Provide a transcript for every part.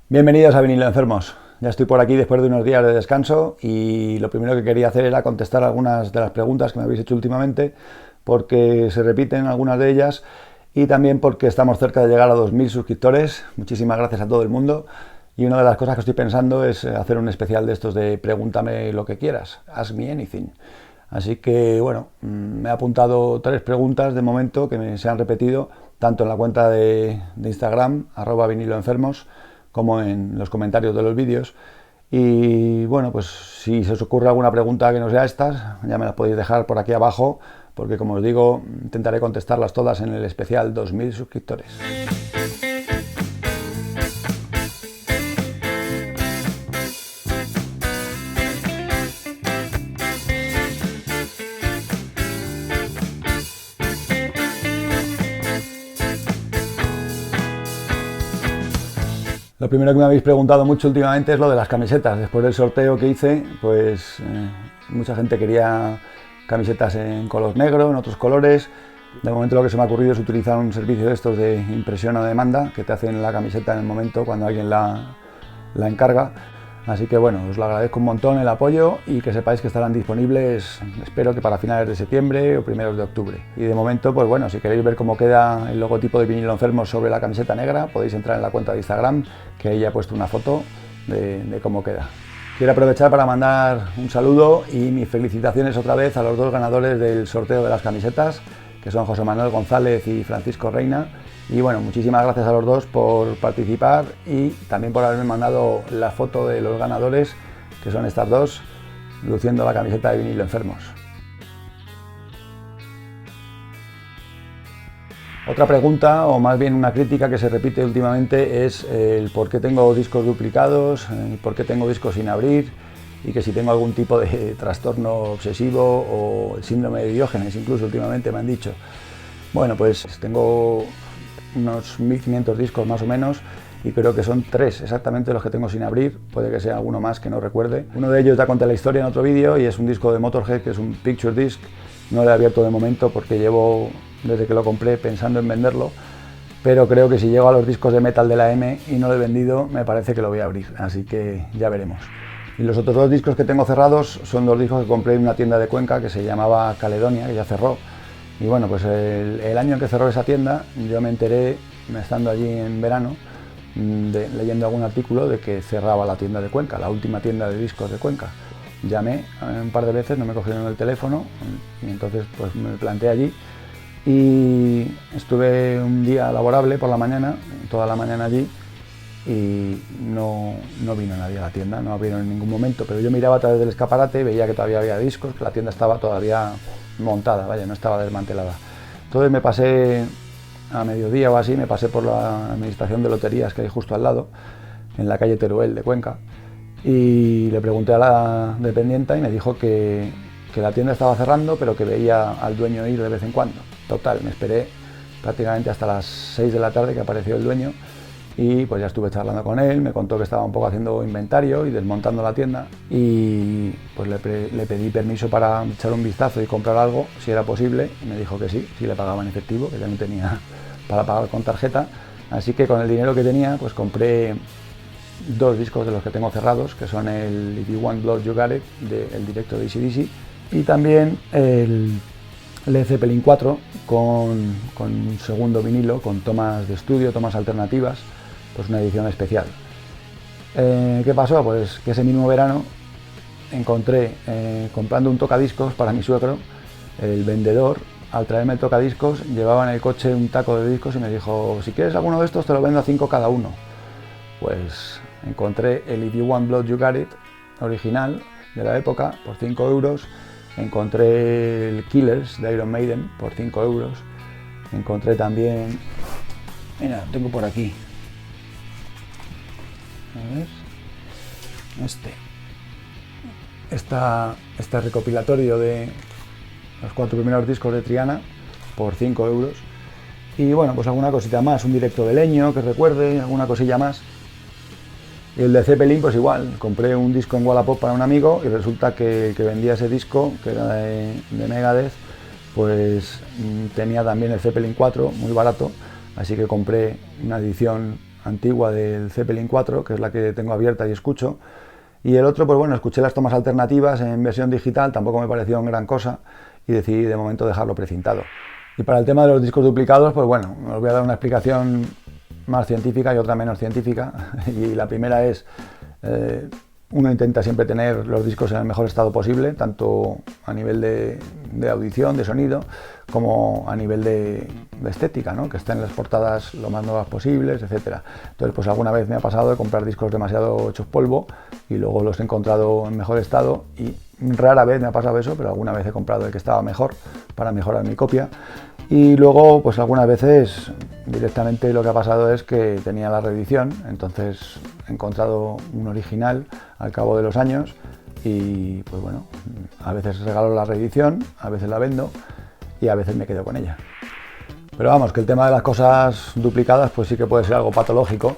Bienvenidos a Vinilo Enfermos. Ya estoy por aquí después de unos días de descanso y lo primero que quería hacer era contestar algunas de las preguntas que me habéis hecho últimamente, porque se repiten algunas de ellas y también porque estamos cerca de llegar a 2000 suscriptores. Muchísimas gracias a todo el mundo. Y una de las cosas que estoy pensando es hacer un especial de estos de pregúntame lo que quieras, ask me anything. Así que bueno, me he apuntado 3 preguntas de momento que se han repetido tanto en la cuenta de Instagram, @viniloenfermos, como en los comentarios de los vídeos. Y bueno, pues si se os ocurre alguna pregunta que no sea estas, ya me las podéis dejar por aquí abajo, porque como os digo, intentaré contestarlas todas en el especial 2000 suscriptores. Lo primero que me habéis preguntado mucho últimamente es lo de las camisetas. Después del sorteo que hice, pues mucha gente quería camisetas en color negro, en otros colores. De momento lo que se me ha ocurrido es utilizar un servicio de estos de impresión a demanda, que te hacen la camiseta en el momento cuando alguien la encarga. Así que bueno, os lo agradezco un montón el apoyo y que sepáis que estarán disponibles, espero que para finales de septiembre o primeros de octubre. Y de momento, pues bueno, si queréis ver cómo queda el logotipo de Vinilo Enfermos sobre la camiseta negra, podéis entrar en la cuenta de Instagram, que ahí ya he puesto una foto de cómo queda. Quiero aprovechar para mandar un saludo y mis felicitaciones otra vez a los 2 ganadores del sorteo de las camisetas, que son José Manuel González y Francisco Reina. Y bueno, muchísimas gracias a los dos por participar y también por haberme mandado la foto de los ganadores, que son estas dos, luciendo la camiseta de Vinilo Enfermos. Otra pregunta, o más bien una crítica que se repite últimamente, es el por qué tengo discos duplicados, por qué tengo discos sin abrir, y que si tengo algún tipo de trastorno obsesivo o el síndrome de Diógenes, incluso últimamente me han dicho. Bueno, pues tengo unos 1500 discos más o menos y creo que son 3 exactamente los que tengo sin abrir, puede que sea alguno más que no recuerde. Uno de ellos ya conté la historia en otro vídeo y es un disco de Motorhead, que es un Picture Disc. No lo he abierto de momento porque llevo desde que lo compré pensando en venderlo, pero creo que si llego a los discos de metal de la M y no lo he vendido, me parece que lo voy a abrir, así que ya veremos. Y los otros 2 discos que tengo cerrados son 2 discos que compré en una tienda de Cuenca que se llamaba Caledonia, que ya cerró. Y bueno, pues el año en que cerró esa tienda, yo me enteré, estando allí en verano, leyendo algún artículo de que cerraba la tienda de Cuenca, la última tienda de discos de Cuenca. Llamé un par de veces, no me cogieron el teléfono, y entonces pues me planté allí y estuve un día laborable por la mañana, toda la mañana allí, y no vino nadie a la tienda, no abrieron en ningún momento, pero yo miraba a través del escaparate, veía que todavía había discos, que la tienda estaba todavía montada, vaya, no estaba desmantelada. Entonces me pasé a mediodía o así, me pasé por la administración de loterías que hay justo al lado, en la calle Teruel de Cuenca, y le pregunté a la dependienta y me dijo que la tienda estaba cerrando, pero que veía al dueño ir de vez en cuando. Total, me esperé prácticamente hasta las 6 de la tarde que apareció el dueño y pues ya estuve charlando con él, me contó que estaba un poco haciendo inventario y desmontando la tienda y pues le pedí permiso para echar un vistazo y comprar algo, si era posible, y me dijo que sí, si le pagaba en efectivo, que ya no tenía para pagar con tarjeta, así que con el dinero que tenía pues compré 2 discos de los que tengo cerrados, que son el If You Want Blood You Got It, del directo de AC/DC, y también el Led Zeppelin 4 con un segundo vinilo, con tomas de estudio, tomas alternativas, pues una edición especial. ¿Qué pasó? Pues que ese mismo verano encontré, comprando un tocadiscos para mi suegro, el vendedor, al traerme el tocadiscos, llevaba en el coche un taco de discos y me dijo, si quieres alguno de estos te lo vendo a 5 cada uno. Pues encontré el If You Want Blood You Got It original de la época por 5 euros, encontré el Killers de Iron Maiden por 5 euros, encontré también, mira, tengo por aquí, a ver, este recopilatorio de los 4 primeros discos de Triana por 5 euros, y bueno, pues alguna cosita más, un directo de Leño que recuerde, alguna cosilla más. Y el de Zeppelin, pues igual, compré un disco en Wallapop para un amigo y resulta que el que vendía ese disco, que era de Megadeth, pues tenía también el Zeppelin 4, muy barato, así que compré una edición antigua del Zeppelin 4, que es la que tengo abierta y escucho. Y el otro, pues bueno, escuché las tomas alternativas en versión digital, tampoco me pareció gran cosa y decidí de momento dejarlo precintado. Y para el tema de los discos duplicados, pues bueno, os voy a dar una explicación más científica y otra menos científica. Y la primera es, uno intenta siempre tener los discos en el mejor estado posible, tanto a nivel de audición, de sonido, como a nivel de estética, ¿no? Que estén las portadas lo más nuevas posibles, etcétera. Entonces, pues alguna vez me ha pasado de comprar discos demasiado hechos polvo y luego los he encontrado en mejor estado, y rara vez me ha pasado eso, pero alguna vez he comprado el que estaba mejor para mejorar mi copia. Y luego, pues algunas veces directamente lo que ha pasado es que tenía la reedición, entonces he encontrado un original al cabo de los años y pues bueno, a veces regalo la reedición, a veces la vendo y a veces me quedo con ella. Pero vamos, que el tema de las cosas duplicadas pues sí que puede ser algo patológico,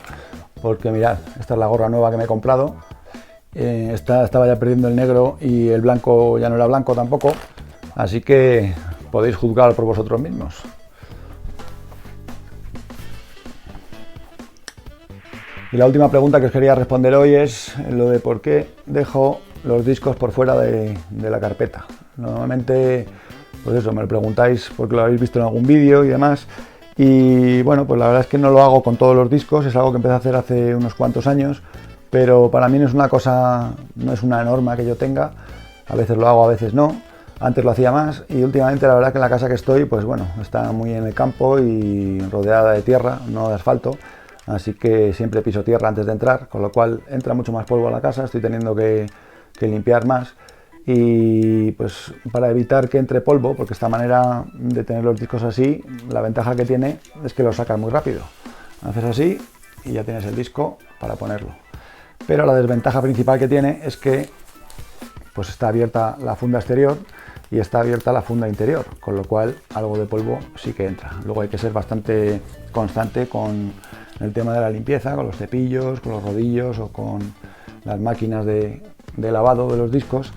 porque mirad, esta es la gorra nueva que me he comprado, estaba ya perdiendo el negro y el blanco ya no era blanco tampoco, así que podéis juzgar por vosotros mismos. Y la última pregunta que os quería responder hoy es lo de por qué dejo los discos por fuera de la carpeta. Normalmente, pues eso, me lo preguntáis porque lo habéis visto en algún vídeo y demás. Y bueno, pues la verdad es que no lo hago con todos los discos, es algo que empecé a hacer hace unos cuantos años, pero para mí no es una cosa, no es una norma que yo tenga. A veces lo hago, a veces no. Antes lo hacía más y últimamente la verdad que en la casa que estoy, pues bueno, está muy en el campo y rodeada de tierra, no de asfalto, así que siempre piso tierra antes de entrar, con lo cual entra mucho más polvo a la casa, estoy teniendo que limpiar más y pues para evitar que entre polvo, porque esta manera de tener los discos así, la ventaja que tiene es que los sacas muy rápido. Haces así y ya tienes el disco para ponerlo. Pero la desventaja principal que tiene es que pues está abierta la funda exterior y está abierta la funda interior, con lo cual algo de polvo sí que entra. Luego hay que ser bastante constante con el tema de la limpieza, con los cepillos, con los rodillos o con las máquinas de lavado de los discos.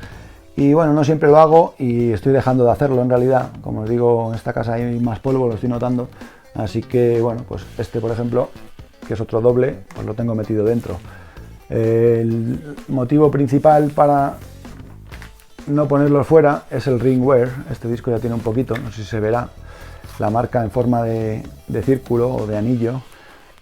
Y bueno, no siempre lo hago y estoy dejando de hacerlo en realidad. Como os digo, en esta casa hay más polvo, lo estoy notando. Así que bueno, pues este por ejemplo, que es otro doble, pues lo tengo metido dentro. El motivo principal para no ponerlos fuera es el ring wear. Este disco ya tiene un poquito, no sé si se verá, la marca en forma de círculo o de anillo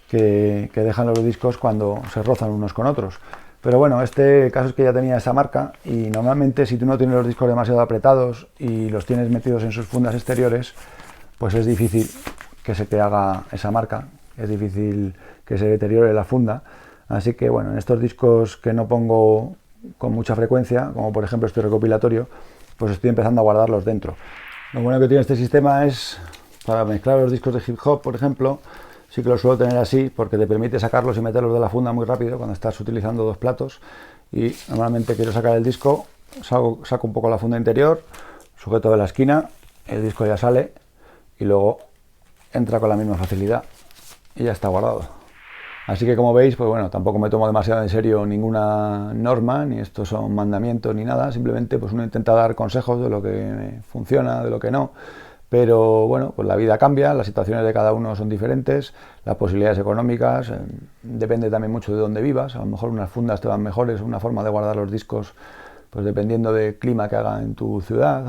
que dejan los discos cuando se rozan unos con otros. Pero bueno, este caso es que ya tenía esa marca y normalmente si tú no tienes los discos demasiado apretados y los tienes metidos en sus fundas exteriores, pues es difícil que se te haga esa marca, es difícil que se deteriore la funda. Así que bueno, en estos discos que no pongo con mucha frecuencia, como por ejemplo este recopilatorio, pues estoy empezando a guardarlos dentro. Lo bueno que tiene este sistema es para mezclar los discos de hip hop, por ejemplo, sí que los suelo tener así porque te permite sacarlos y meterlos de la funda muy rápido cuando estás utilizando dos platos. Y normalmente quiero sacar el disco, saco un poco la funda interior, sujeto de la esquina, el disco ya sale y luego entra con la misma facilidad y ya está guardado. Así que como veis, pues bueno, tampoco me tomo demasiado en serio ninguna norma, ni estos son mandamientos ni nada, simplemente pues uno intenta dar consejos de lo que funciona, de lo que no, pero bueno, pues la vida cambia, las situaciones de cada uno son diferentes, las posibilidades económicas, depende también mucho de dónde vivas, a lo mejor unas fundas te van mejores, una forma de guardar los discos, pues dependiendo del clima que haga en tu ciudad.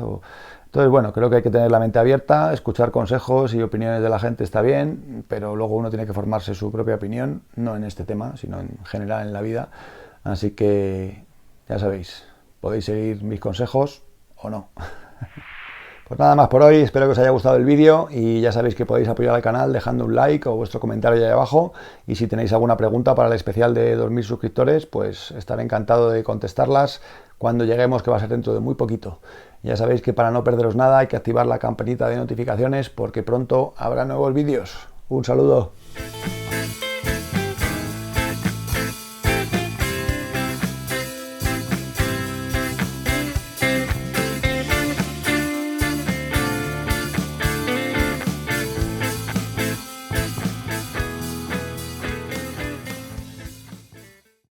Entonces, bueno, creo que hay que tener la mente abierta, escuchar consejos y opiniones de la gente está bien, pero luego uno tiene que formarse su propia opinión, no en este tema, sino en general en la vida. Así que, ya sabéis, podéis seguir mis consejos o no. Pues nada más por hoy, espero que os haya gustado el vídeo y ya sabéis que podéis apoyar al canal dejando un like o vuestro comentario ahí abajo, y si tenéis alguna pregunta para el especial de 2000 suscriptores, pues estaré encantado de contestarlas cuando lleguemos, que va a ser dentro de muy poquito. Ya sabéis que para no perderos nada hay que activar la campanita de notificaciones porque pronto habrá nuevos vídeos. Un saludo.